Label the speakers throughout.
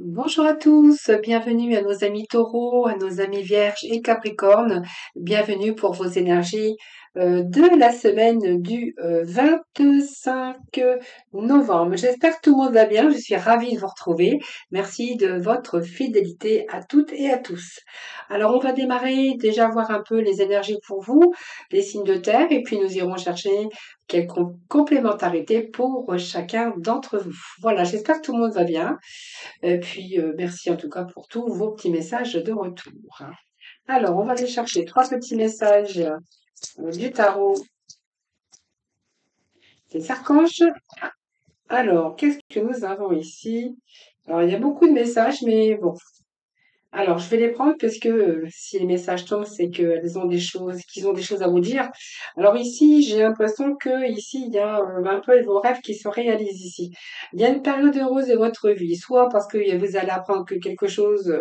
Speaker 1: Bonjour à tous, bienvenue à nos amis taureaux, à nos amis vierges et capricornes. Bienvenue pour vos énergies de la semaine du 25 novembre. J'espère que tout le monde va bien, je suis ravie de vous retrouver. Merci de votre fidélité à toutes et à tous. Alors on va démarrer, déjà voir un peu les énergies pour vous, les signes de terre, et puis nous irons chercher quelques complémentarités pour chacun d'entre vous. Voilà, j'espère que tout le monde va bien. Et puis, merci en tout cas pour tous vos petits messages de retour. Alors, on va aller chercher trois petits messages du tarot des archanges. Alors, qu'est-ce que nous avons ici? Alors, il y a beaucoup de messages, mais bon, alors, je vais les prendre parce que si les messages tombent, c'est qu'ils ont des choses à vous dire. Alors ici, j'ai l'impression que ici, il y a un peu vos rêves qui se réalisent ici. Il y a une période heureuse de votre vie, soit parce que vous allez apprendre que quelque chose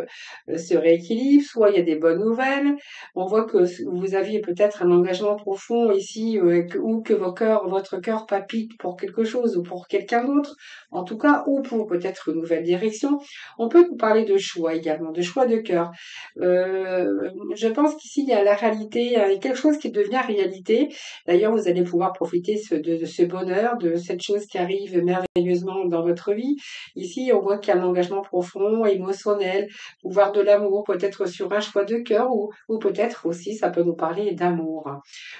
Speaker 1: se rééquilibre, soit il y a des bonnes nouvelles. On voit que vous aviez peut-être un engagement profond ici, ou que votre cœur palpite pour quelque chose ou pour quelqu'un d'autre, en tout cas, ou pour peut-être une nouvelle direction. On peut vous parler de choix également, de choix de cœur. Je pense qu'ici, il y a la réalité, il y a quelque chose qui devient réalité. D'ailleurs, vous allez pouvoir profiter de ce bonheur, de cette chose qui arrive merveilleusement dans votre vie. Ici, on voit qu'il y a un engagement profond, émotionnel, pouvoir de l'amour, peut-être sur un choix de cœur, ou peut-être aussi, ça peut nous parler d'amour.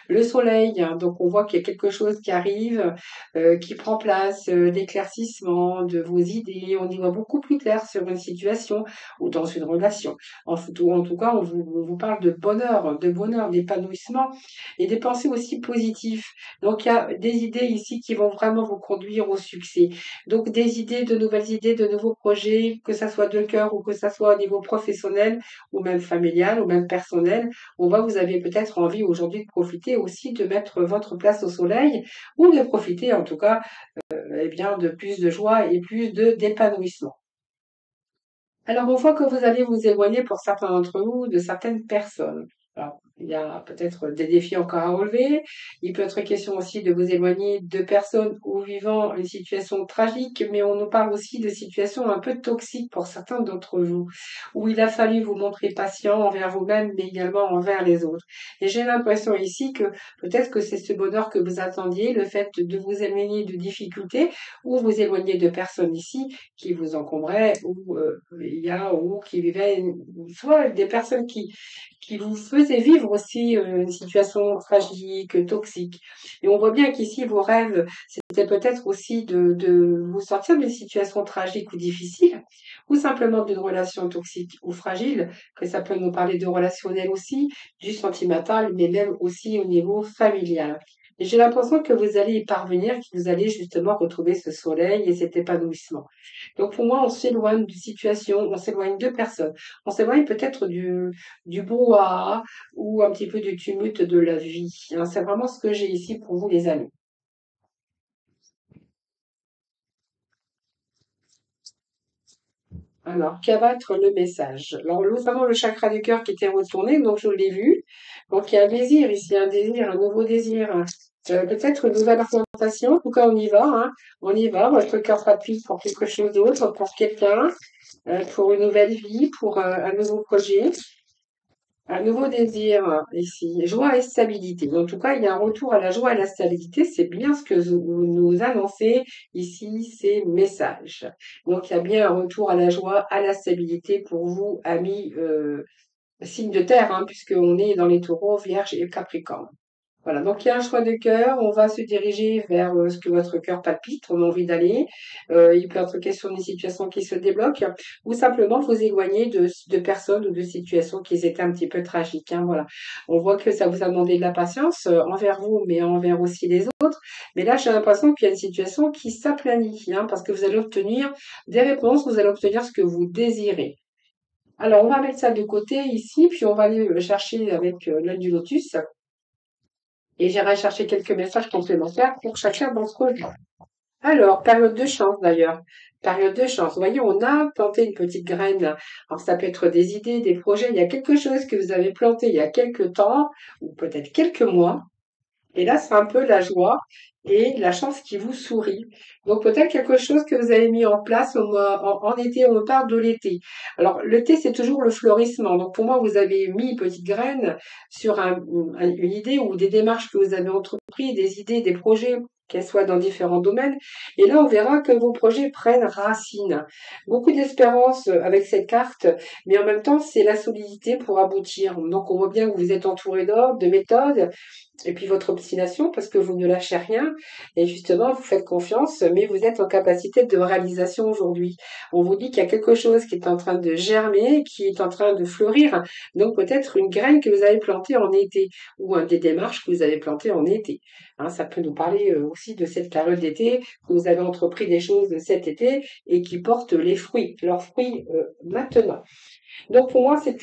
Speaker 1: Le soleil, hein, donc on voit qu'il y a quelque chose qui arrive, qui prend place, d'éclaircissement de vos idées. On y voit beaucoup plus clair sur une situation ou dans une relation. En tout cas, on vous parle de bonheur, d'épanouissement et des pensées aussi positives. Donc, il y a des idées ici qui vont vraiment vous conduire au succès. Donc, des idées, de nouvelles idées, de nouveaux projets, que ça soit de cœur ou que ça soit au niveau professionnel ou même familial ou même personnel. On voit que vous avez peut-être envie aujourd'hui de profiter aussi de mettre votre place au soleil ou de profiter en tout cas eh bien, de plus de joie et plus d'épanouissement. Alors, on voit que vous allez vous éloigner pour certains d'entre vous de certaines personnes. Alors, il y a peut-être des défis encore à relever. Il peut être question aussi de vous éloigner de personnes ou vivant une situation tragique, mais on nous parle aussi de situations un peu toxiques pour certains d'entre vous, où il a fallu vous montrer patient envers vous-même, mais également envers les autres. Et j'ai l'impression ici que peut-être que c'est ce bonheur que vous attendiez, le fait de vous éloigner de difficultés ou vous éloigner de personnes ici qui vous encombraient ou ou qui vivaient soit des personnes qui vous faisaient vivre aussi une situation tragique, toxique. Et on voit bien qu'ici, vos rêves, c'était peut-être aussi de vous sortir d'une situation tragique ou difficile, ou simplement d'une relation toxique ou fragile, que ça peut nous parler de relationnel aussi, du sentimental, mais même aussi au niveau familial. Et j'ai l'impression que vous allez y parvenir, que vous allez justement retrouver ce soleil et cet épanouissement. Donc pour moi, on s'éloigne de situations, on s'éloigne de personnes, on s'éloigne peut-être du brouhaha ou un petit peu du tumulte de la vie. Hein. C'est vraiment ce que j'ai ici pour vous, les amis. Alors, quel va être le message? Alors, nous avons le chakra du cœur qui était retourné, donc je l'ai vu. Donc, il y a un désir ici, un désir, un nouveau désir. Hein. Peut-être une nouvelle orientation. En tout cas, on y va. Hein. On y va. Votre cœur palpite pour quelque chose d'autre, pour quelqu'un, pour une nouvelle vie, pour un nouveau projet. Un nouveau désir ici, joie et stabilité. En tout cas, il y a un retour à la joie et à la stabilité. C'est bien ce que vous nous annoncez ici, ces messages. Donc, il y a bien un retour à la joie, à la stabilité pour vous, amis signes de terre, hein, puisqu'on est dans les taureaux, vierges et capricornes. Voilà, donc il y a un choix de cœur, on va se diriger vers ce que votre cœur palpite, on a envie d'aller. Il peut être question d'une situation qui se débloque, ou simplement vous éloigner de personnes ou de situations qui étaient un petit peu tragiques. Hein, voilà. On voit que ça vous a demandé de la patience envers vous, mais envers aussi les autres. Mais là, j'ai l'impression qu'il y a une situation qui s'aplanit, hein, parce que vous allez obtenir des réponses, vous allez obtenir ce que vous désirez. Alors, on va mettre ça de côté ici, puis on va aller chercher avec l'œil du lotus. Et j'irai chercher quelques messages complémentaires pour chacun d'entre eux. Alors, période de chance d'ailleurs. Période de chance. Vous voyez, on a planté une petite graine. Alors, ça peut être des idées, des projets. Il y a quelque chose que vous avez planté il y a quelques temps, ou peut-être quelques mois, Et là, c'est un peu la joie et la chance qui vous sourit. Donc peut-être quelque chose que vous avez mis en place en été, on parle de l'été. Alors l'été, c'est toujours le fleurissement. Donc pour moi, vous avez mis une petite graine sur une idée ou des démarches que vous avez entreprises, des idées, des projets, qu'elles soient dans différents domaines. Et là, on verra que vos projets prennent racine. Beaucoup d'espérance avec cette carte, mais en même temps, c'est la solidité pour aboutir. Donc on voit bien que vous êtes entouré d'ordre, de méthodes, et puis votre obstination, parce que vous ne lâchez rien, et justement, vous faites confiance, mais vous êtes en capacité de réalisation aujourd'hui. On vous dit qu'il y a quelque chose qui est en train de germer, qui est en train de fleurir, donc peut-être une graine que vous avez plantée en été, ou des démarches que vous avez plantées en été. Hein, ça peut nous parler aussi de cette période d'été, que vous avez entrepris des choses cet été, et qui portent les fruits, leurs fruits maintenant. Donc pour moi, c'est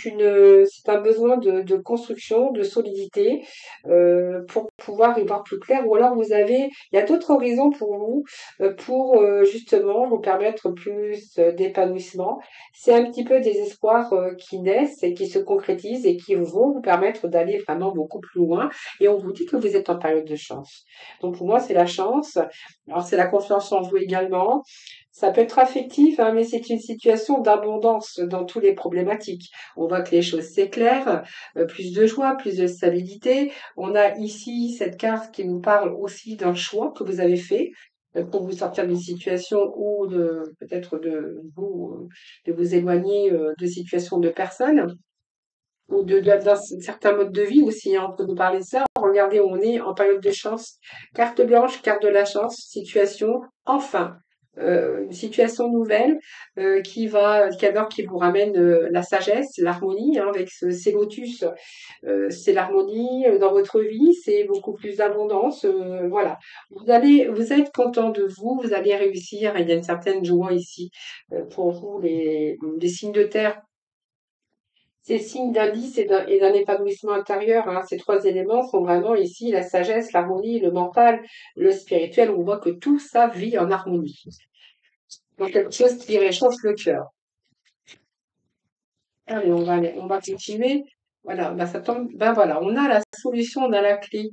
Speaker 1: un besoin de construction, de solidité, pour pouvoir y voir plus clair. Ou alors il y a d'autres horizons pour vous, pour justement vous permettre plus d'épanouissement. C'est un petit peu des espoirs qui naissent et qui se concrétisent et qui vont vous permettre d'aller vraiment beaucoup plus loin. Et on vous dit que vous êtes en période de chance. Donc pour moi, c'est la chance. Alors c'est la confiance en vous également. Ça peut être affectif, hein, mais c'est une situation d'abondance dans toutes les problématiques. On voit que les choses s'éclairent, plus de joie, plus de stabilité. On a ici cette carte qui nous parle aussi d'un choix que vous avez fait pour vous sortir d'une situation ou peut-être de vous éloigner de situations de personnes ou d'un certain mode de vie aussi, hein, on peut nous parler de ça. Regardez, on est en période de chance. Carte blanche, carte de la chance, situation, enfin, une situation nouvelle qui vous ramène la sagesse, l'harmonie, hein, avec ces lotus. C'est l'harmonie dans votre vie, c'est beaucoup plus d'abondance. Voilà, vous êtes content de vous, vous allez réussir. Il y a une certaine joie ici pour vous, les signes de terre. Ces signes d'indice et d'un épanouissement intérieur, hein. Ces trois éléments sont vraiment ici la sagesse, l'harmonie, le mental, le spirituel. On voit que tout ça vit en harmonie. Donc quelque chose qui réchauffe le cœur. Allez, on va continuer. Voilà, bah ça tombe. Ben voilà, on a la solution, on a la clé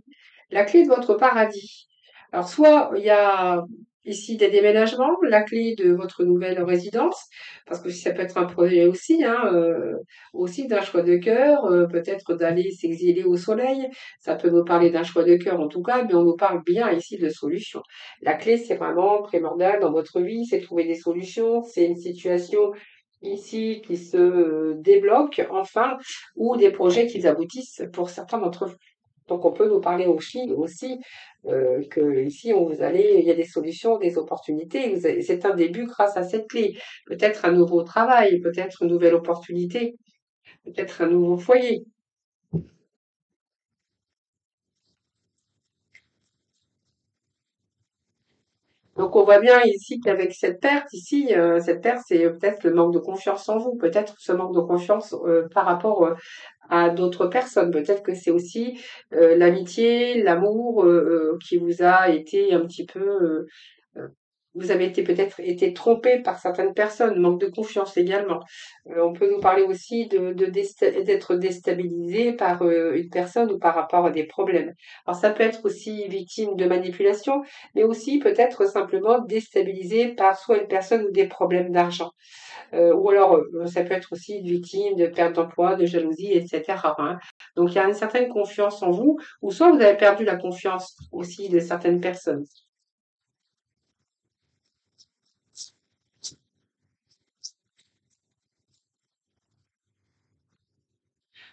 Speaker 1: de votre paradis. Alors, soit il y a ici des déménagements, la clé de votre nouvelle résidence, parce que ça peut être un projet aussi, hein, aussi d'un choix de cœur, peut-être d'aller s'exiler au soleil. Ça peut nous parler d'un choix de cœur en tout cas, mais on nous parle bien ici de solutions. La clé, c'est vraiment primordial dans votre vie, c'est trouver des solutions, c'est une situation ici qui se débloque enfin, ou des projets qui aboutissent pour certains d'entre vous. Donc on peut nous parler aussi que ici il y a des solutions, des opportunités. C'est un début grâce à cette clé. Peut-être un nouveau travail, peut-être une nouvelle opportunité, peut-être un nouveau foyer. Donc on voit bien ici qu'avec cette perte, c'est peut-être le manque de confiance en vous, peut-être ce manque de confiance par rapport à d'autres personnes. Peut-être que c'est aussi l'amitié, l'amour qui vous a été un petit peu euh, vous avez peut-être été trompé par certaines personnes, manque de confiance également. On peut nous parler aussi d'être déstabilisé par une personne ou par rapport à des problèmes. Alors ça peut être aussi victime de manipulation, mais aussi peut-être simplement déstabilisé par soit une personne ou des problèmes d'argent. Ou alors ça peut être aussi une victime de perte d'emploi, de jalousie, etc., hein. Donc il y a une certaine confiance en vous, ou soit vous avez perdu la confiance aussi de certaines personnes.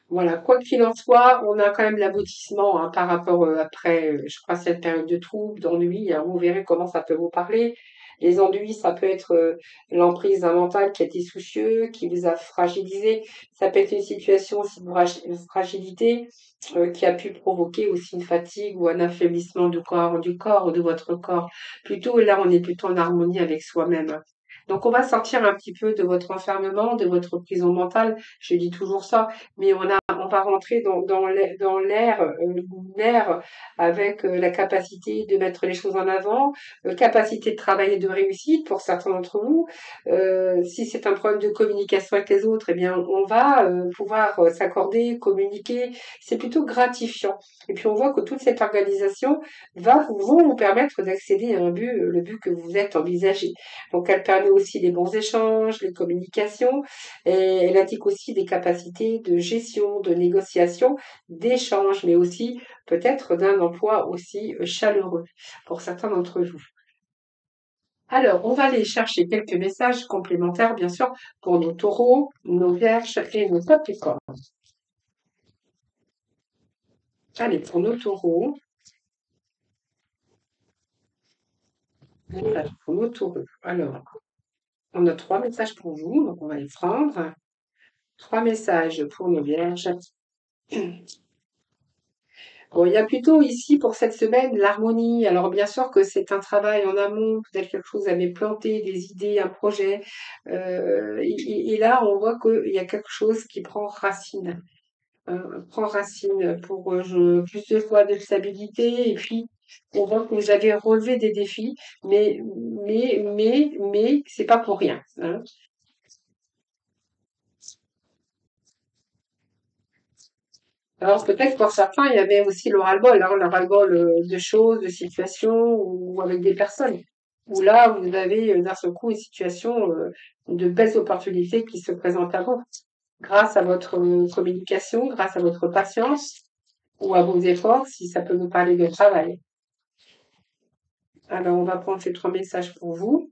Speaker 1: Voilà, quoi qu'il en soit, on a quand même l'aboutissement hein, par rapport après, je crois, cette période de trouble, d'ennui. Hein, vous verrez comment ça peut vous parler. Les ennuis, ça peut être l'emprise d'un mental qui a été soucieux, qui vous a fragilisé. Ça peut être une situation aussi de fragilité qui a pu provoquer aussi une fatigue ou un affaiblissement du corps ou de votre corps. Plutôt, là, on est plutôt en harmonie avec soi-même. Donc, on va sortir un petit peu de votre enfermement, de votre prison mentale. Je dis toujours ça, mais on va rentrer dans l'air avec la capacité de mettre les choses en avant, capacité de travail et de réussite pour certains d'entre vous. Si c'est un problème de communication avec les autres, eh bien, on va pouvoir s'accorder, communiquer. C'est plutôt gratifiant. Et puis, on voit que toute cette organisation vont vous permettre d'accéder à un but, le but que vous êtes envisagé. Donc, elle permet aussi les bons échanges, les communications, et elle indique aussi des capacités de gestion, de négociation, d'échange, mais aussi peut-être d'un emploi aussi chaleureux pour certains d'entre vous. Alors, on va aller chercher quelques messages complémentaires, bien sûr, pour nos taureaux, nos vierges et nos capricornes. Allez, pour nos taureaux, pour nos taureaux. Alors, on a 3 messages pour vous, donc on va les prendre. 3 messages pour nos vierges. Bon, il y a plutôt ici pour cette semaine l'harmonie. Alors bien sûr que c'est un travail en amont, peut-être quelque chose avait planté, des idées, un projet. Et là, on voit qu'il y a quelque chose qui prend racine pour plus de fois de stabilité. Et puis, on voit que vous avez relevé des défis, mais c'est pas pour rien, hein. Alors peut-être pour certains, il y avait aussi le ras-le-bol, hein, le ras-le-bol de choses, de situations ou avec des personnes. Où là, vous avez d'un seul coup une situation de belles opportunités qui se présentent à vous grâce à votre communication, grâce à votre patience ou à vos efforts, si ça peut nous parler de travail. Alors, on va prendre ces 3 messages pour vous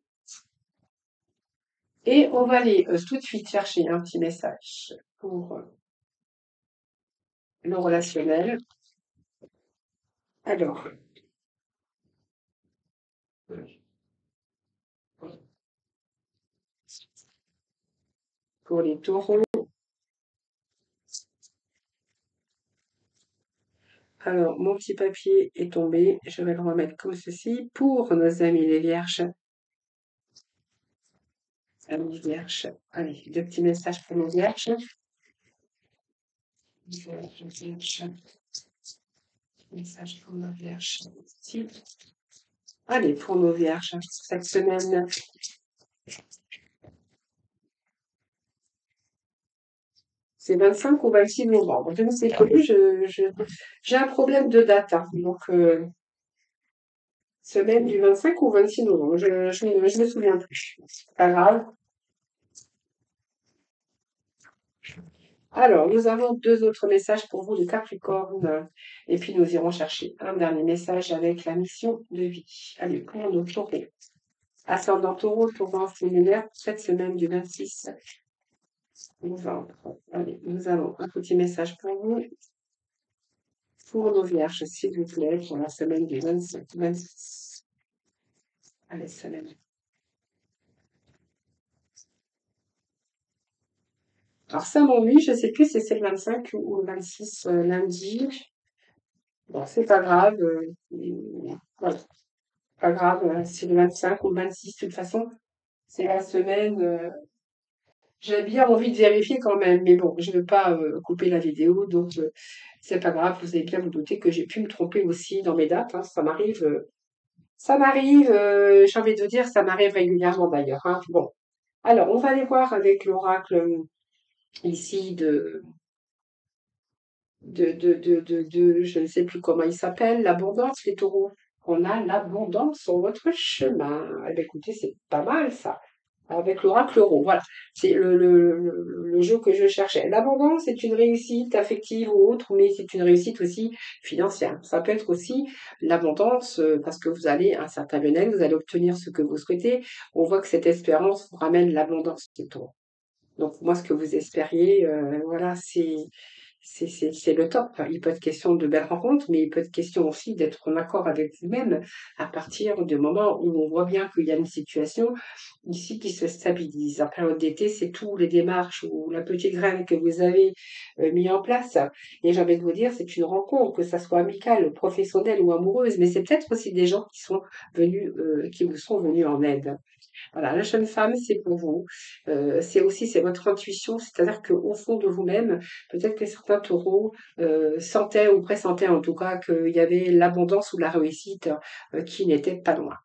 Speaker 1: et on va aller tout de suite chercher un petit message pour le relationnel. Alors, pour les taureaux, alors mon petit papier est tombé, je vais le remettre comme ceci. Pour nos amis les vierges, amis vierges, allez, 2 petits messages pour nos vierges. Vierges, message pour nos vierges. Ici. Allez, pour nos vierges, cette semaine, c'est 25 ou 26 novembre. Je ne sais plus, j'ai un problème de date, hein. Donc, semaine du 25 ou 26 novembre, je me souviens plus. C'est pas grave. Alors, nous avons 2 autres messages pour vous, les Capricornes, et puis nous irons chercher un dernier message avec la mission de vie. Allez, pour nos taureaux. Ascendant taureau, taureau similaire, cette semaine du 26 novembre. Allez, nous avons un petit message pour vous. Pour nos vierges, s'il vous plaît, pour la semaine du 26. Allez, semaine. Alors ça m'ennuie, je sais plus si c'est le 25 ou le 26 lundi. Bon, c'est pas grave. Voilà, pas grave, c'est le 25 ou le 26. De toute façon, c'est la semaine. J'ai bien envie de vérifier quand même, mais bon, je ne veux pas couper la vidéo, donc c'est pas grave. Vous allez bien vous douter que j'ai pu me tromper aussi dans mes dates, hein. Ça m'arrive, j'ai envie de dire, ça m'arrive régulièrement d'ailleurs, hein. Bon, alors on va aller voir avec l'oracle ici je ne sais plus comment il s'appelle, l'abondance, les taureaux. On a l'abondance sur votre chemin. Eh bien, écoutez, c'est pas mal ça. Avec l'oracle euro, voilà. C'est le jeu que je cherchais. L'abondance est une réussite affective ou autre, mais c'est une réussite aussi financière. Ça peut être aussi l'abondance parce que vous allez à un certain bien-être, vous allez obtenir ce que vous souhaitez. On voit que cette espérance vous ramène l'abondance des taureaux. Donc moi, ce que vous espériez, voilà, c'est le top. Il peut être question de belles rencontres, mais il peut être question aussi d'être en accord avec vous-même à partir du moment où on voit bien qu'il y a une situation ici qui se stabilise. En période d'été, c'est tous les démarches ou la petite graine que vous avez mis en place. Et j'ai envie de vous dire, c'est une rencontre, que ça soit amicale, professionnelle ou amoureuse, mais c'est peut-être aussi des gens qui sont venus, qui vous sont venus en aide. Voilà, la jeune femme, c'est pour vous. C'est aussi, c'est votre intuition, c'est-à-dire qu'au fond de vous-même, peut-être que certains taureaux sentaient ou pressentaient en tout cas qu'il y avait l'abondance ou la réussite qui n'était pas loin.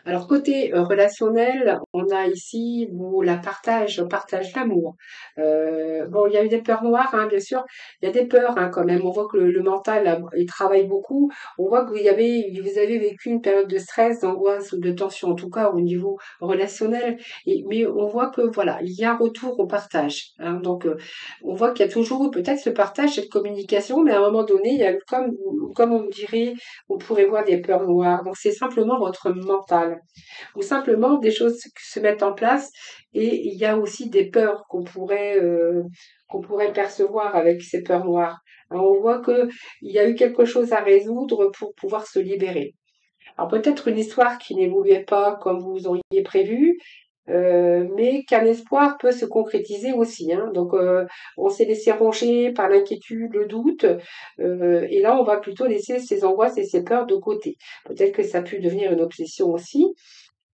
Speaker 1: Alors côté relationnel, on a ici bon, on partage l'amour. Bon, il y a eu des peurs noires, hein, bien sûr. Il y a des peurs hein, quand même. On voit que le mental, il travaille beaucoup. On voit que vous avez vécu une période de stress, d'angoisse ou de tension, en tout cas au niveau relationnel. Mais on voit que voilà, il y a un retour au partage. Hein. Donc, on voit qu'il y a toujours eu peut-être ce partage, cette communication, mais à un moment donné, il y a eu comme on dirait, on pourrait voir des peurs noires. Donc, c'est simplement votre mental ou simplement des choses qui se mettent en place et il y a aussi des peurs qu'on pourrait percevoir avec ces peurs noires. Alors, on voit que il y a eu quelque chose à résoudre pour pouvoir se libérer. Alors peut-être une histoire qui n'évoluait pas comme vous auriez prévu, mais qu'un espoir peut se concrétiser aussi. Hein. Donc, on s'est laissé ronger par l'inquiétude, le doute, et là, on va plutôt laisser ces angoisses et ces peurs de côté. Peut-être que ça a pu devenir une obsession aussi,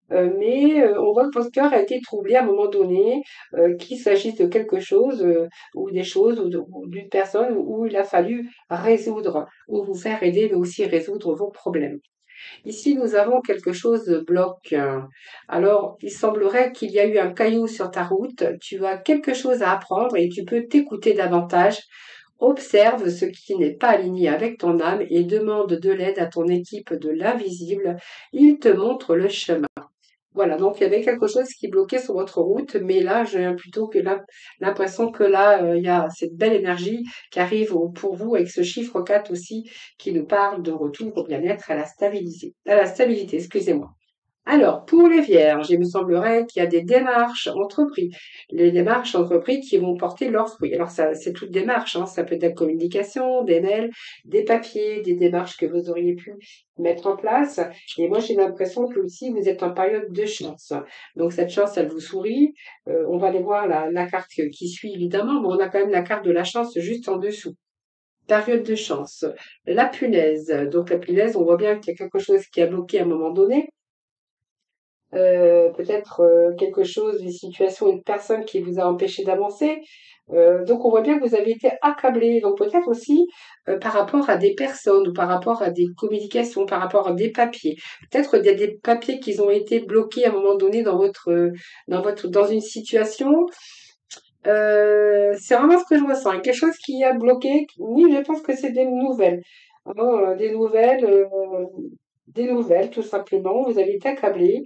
Speaker 1: mais on voit que votre cœur a été troublé à un moment donné, qu'il s'agisse de quelque chose ou des choses ou d'une personne où il a fallu résoudre ou vous faire aider, mais aussi résoudre vos problèmes. Ici, nous avons quelque chose de bloc. Alors, il semblerait qu'il y a eu un caillou sur ta route. Tu as quelque chose à apprendre et tu peux t'écouter davantage. Observe ce qui n'est pas aligné avec ton âme et demande de l'aide à ton équipe de l'invisible. Il te montre le chemin. Voilà, donc il y avait quelque chose qui bloquait sur votre route, mais là, j'ai plutôt que l'impression que là, il y a cette belle énergie qui arrive pour vous avec ce chiffre 4 aussi, qui nous parle de retour au bien-être, à la stabilité, excusez-moi. Alors, pour les vierges, il me semblerait qu'il y a des démarches entreprises. Les démarches entreprises qui vont porter leurs fruits. Alors, ça, c'est toute démarche, hein. Ça peut être de la communication, des mails, des papiers, des démarches que vous auriez pu mettre en place. Et moi, j'ai l'impression que aussi, vous êtes en période de chance. Donc, cette chance, elle vous sourit. On va aller voir la carte qui suit, évidemment, mais on a quand même la carte de la chance juste en dessous. Période de chance. La punaise. Donc, la punaise, on voit bien qu'il y a quelque chose qui a bloqué à un moment donné. Peut-être quelque chose, une situation, une personne qui vous a empêché d'avancer. Donc on voit bien que vous avez été accablé. Donc peut-être aussi par rapport à des personnes ou par rapport à des communications, par rapport à des papiers. Peut-être il y a des papiers qui ont été bloqués à un moment donné dans une situation. C'est vraiment ce que je ressens. Il y a quelque chose qui a bloqué. Oui, je pense que c'est des nouvelles. Hein, des nouvelles, tout simplement. Vous avez été accablé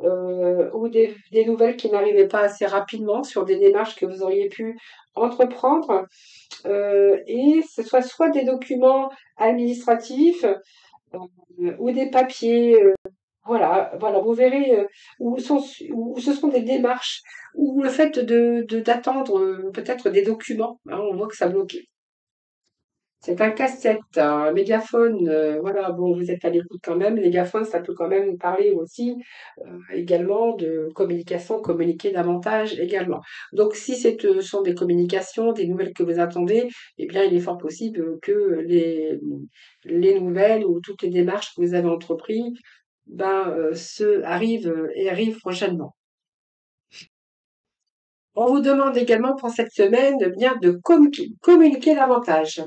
Speaker 1: ou des nouvelles qui n'arrivaient pas assez rapidement sur des démarches que vous auriez pu entreprendre, et ce soit des documents administratifs ou des papiers, voilà, vous verrez où ce sont des démarches ou le fait d'attendre peut-être des documents, hein, on voit que ça bloque. C'est un casse-tête, un mégaphone, voilà, bon, vous êtes à l'écoute quand même. Mégaphone, ça peut quand même nous parler aussi également de communication, communiquer davantage également. Donc, si ce sont des communications, des nouvelles que vous attendez, eh bien, il est fort possible que les nouvelles ou toutes les démarches que vous avez entreprises arrivent et arrivent prochainement. On vous demande également pour cette semaine bien de communiquer davantage.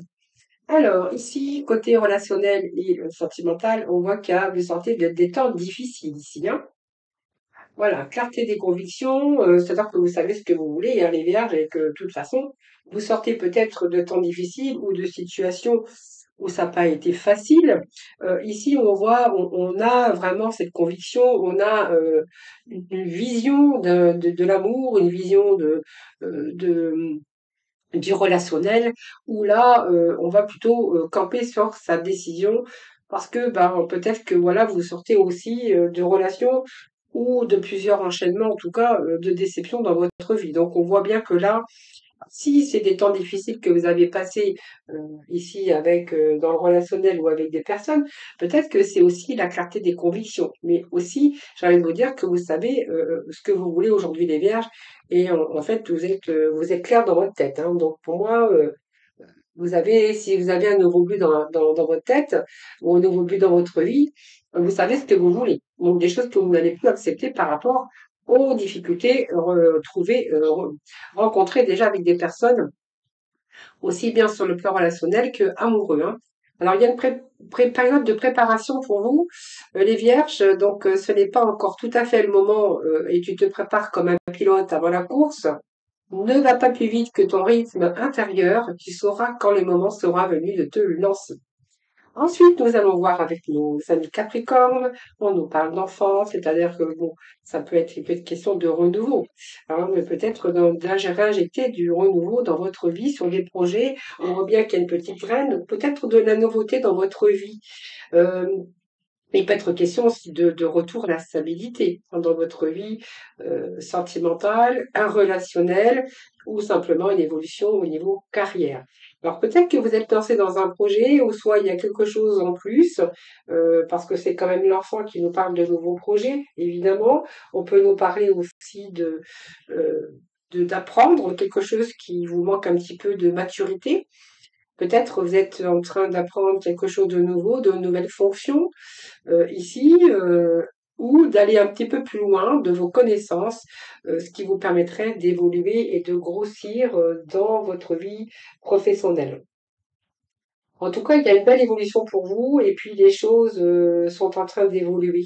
Speaker 1: Alors, ici, côté relationnel et sentimental, on voit vous sortez des temps difficiles ici, hein. Voilà, clarté des convictions, c'est-à-dire que vous savez ce que vous voulez, hein, les vierges, et que de toute façon, vous sortez peut-être de temps difficiles ou de situations où ça n'a pas été facile. Ici, on a vraiment cette conviction, on a une vision de l'amour, une vision du relationnel, où là, on va plutôt camper sur sa décision parce que ben, peut-être que voilà, vous sortez aussi de relations ou de plusieurs enchaînements, en tout cas de déceptions dans votre vie. Donc on voit bien que là, si c'est des temps difficiles que vous avez passés ici avec dans le relationnel ou avec des personnes, peut-être que c'est aussi la clarté des convictions. Mais aussi, j'ai envie de vous dire que vous savez ce que vous voulez aujourd'hui les vierges et en fait vous êtes clair dans votre tête. Hein. Donc pour moi, si vous avez un nouveau but dans votre tête ou un nouveau but dans votre vie, Vous savez ce que vous voulez. Donc des choses que vous n'allez plus accepter par rapport aux difficultés rencontrées déjà avec des personnes, aussi bien sur le plan relationnel que amoureux, hein. Alors, il y a une période de préparation pour vous, les vierges, donc ce n'est pas encore tout à fait le moment et tu te prépares comme un pilote avant la course. Ne va pas plus vite que ton rythme intérieur, tu sauras quand le moment sera venu de te lancer. Ensuite, nous allons voir avec nos amis Capricorne. On nous parle d'enfance, c'est-à-dire que bon, ça peut être une question de renouveau. Alors, mais peut-être réinjecter du renouveau dans votre vie sur des projets. On voit bien qu'il y a une petite graine, peut-être de la nouveauté dans votre vie. Euh, il peut être question aussi de retour à la stabilité dans votre vie sentimentale, relationnelle ou simplement une évolution au niveau carrière. Alors peut-être que vous êtes lancé dans un projet ou soit il y a quelque chose en plus, parce que c'est quand même l'enfant qui nous parle de nouveaux projets, évidemment. On peut nous parler aussi d'apprendre quelque chose qui vous manque un petit peu de maturité. Peut-être vous êtes en train d'apprendre quelque chose de nouveau, de nouvelles fonctions ici, ou d'aller un petit peu plus loin de vos connaissances, ce qui vous permettrait d'évoluer et de grossir dans votre vie professionnelle. En tout cas, il y a une belle évolution pour vous et puis les choses sont en train d'évoluer.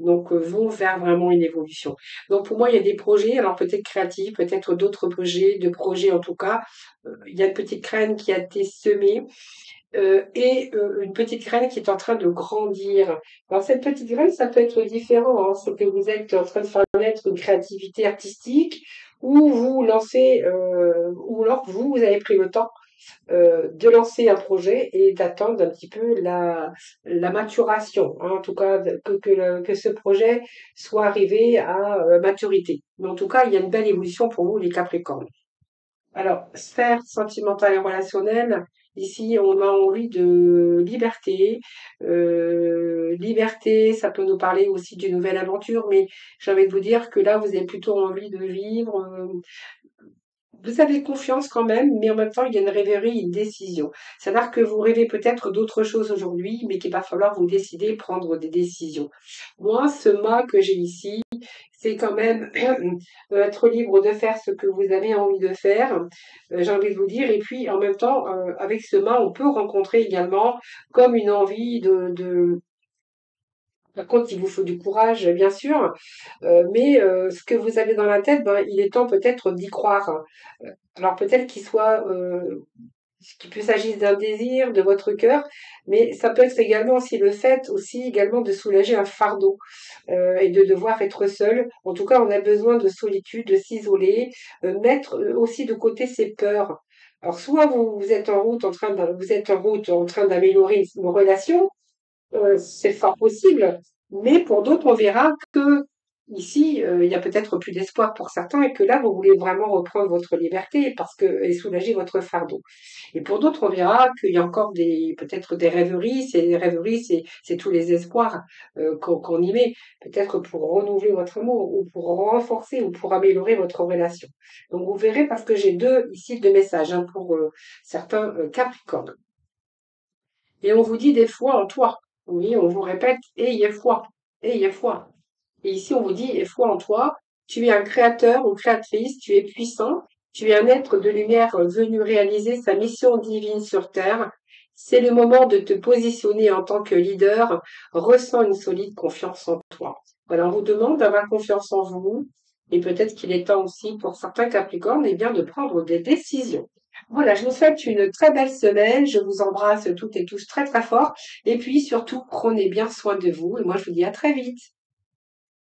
Speaker 1: Donc, vont vers vraiment une évolution. Donc, pour moi, il y a des projets, alors peut-être créatifs, peut-être d'autres projets, de projets en tout cas. Il y a une petite graine qui a été semée une petite graine qui est en train de grandir. Alors cette petite graine, ça peut être différent, hein, c'est que vous êtes en train de faire naître une créativité artistique, ou vous lancez, ou alors vous avez pris le temps de lancer un projet et d'attendre un petit peu la maturation, hein, en tout cas que ce projet soit arrivé à maturité. Mais en tout cas, il y a une belle évolution pour vous, les Capricornes. Alors, sphère sentimentale et relationnelle, ici, on a envie de liberté. Liberté, ça peut nous parler aussi d'une nouvelle aventure, mais j'ai envie de vous dire que là, vous avez plutôt envie de vivre. Vous avez confiance quand même, mais en même temps, il y a une rêverie, une décision. C'est-à-dire que vous rêvez peut-être d'autres choses aujourd'hui, mais qu'il va falloir vous décider, prendre des décisions. Moi, ce mât que j'ai ici, c'est quand même être libre de faire ce que vous avez envie de faire, j'ai envie de vous dire. Et puis, en même temps, avec ce mât, on peut rencontrer également comme une envie par contre, il vous faut du courage, bien sûr, mais ce que vous avez dans la tête, ben, il est temps peut-être d'y croire. Alors peut-être qu'il peut s'agir d'un désir de votre cœur, mais ça peut être également aussi le fait aussi également de soulager un fardeau et de devoir être seul. En tout cas, on a besoin de solitude, de s'isoler, mettre aussi de côté ses peurs. Alors soit vous êtes en route vous êtes en route en train d'améliorer une relation, c'est fort possible. Mais pour d'autres, on verra que ici, il y a peut-être plus d'espoir pour certains et que là, vous voulez vraiment reprendre votre liberté et soulager votre fardeau. Et pour d'autres, on verra qu'il y a encore peut-être des rêveries. Ces rêveries, c'est tous les espoirs qu'on y met, peut-être pour renouveler votre amour ou pour renforcer ou pour améliorer votre relation. Donc, vous verrez parce que j'ai deux messages hein, pour certains Capricornes. Et on vous dit des fois en toi. Oui, on vous répète, ayez foi, ayez foi. Et ici, on vous dit, aie foi en toi. Tu es un créateur ou créatrice, tu es puissant, tu es un être de lumière venu réaliser sa mission divine sur Terre. C'est le moment de te positionner en tant que leader. Ressens une solide confiance en toi. Voilà, on vous demande d'avoir confiance en vous. Et peut-être qu'il est temps aussi pour certains Capricornes, eh bien, de prendre des décisions. Voilà, je vous souhaite une très belle semaine. Je vous embrasse toutes et tous très très fort. Et puis surtout, prenez bien soin de vous. Et moi, je vous dis à très vite.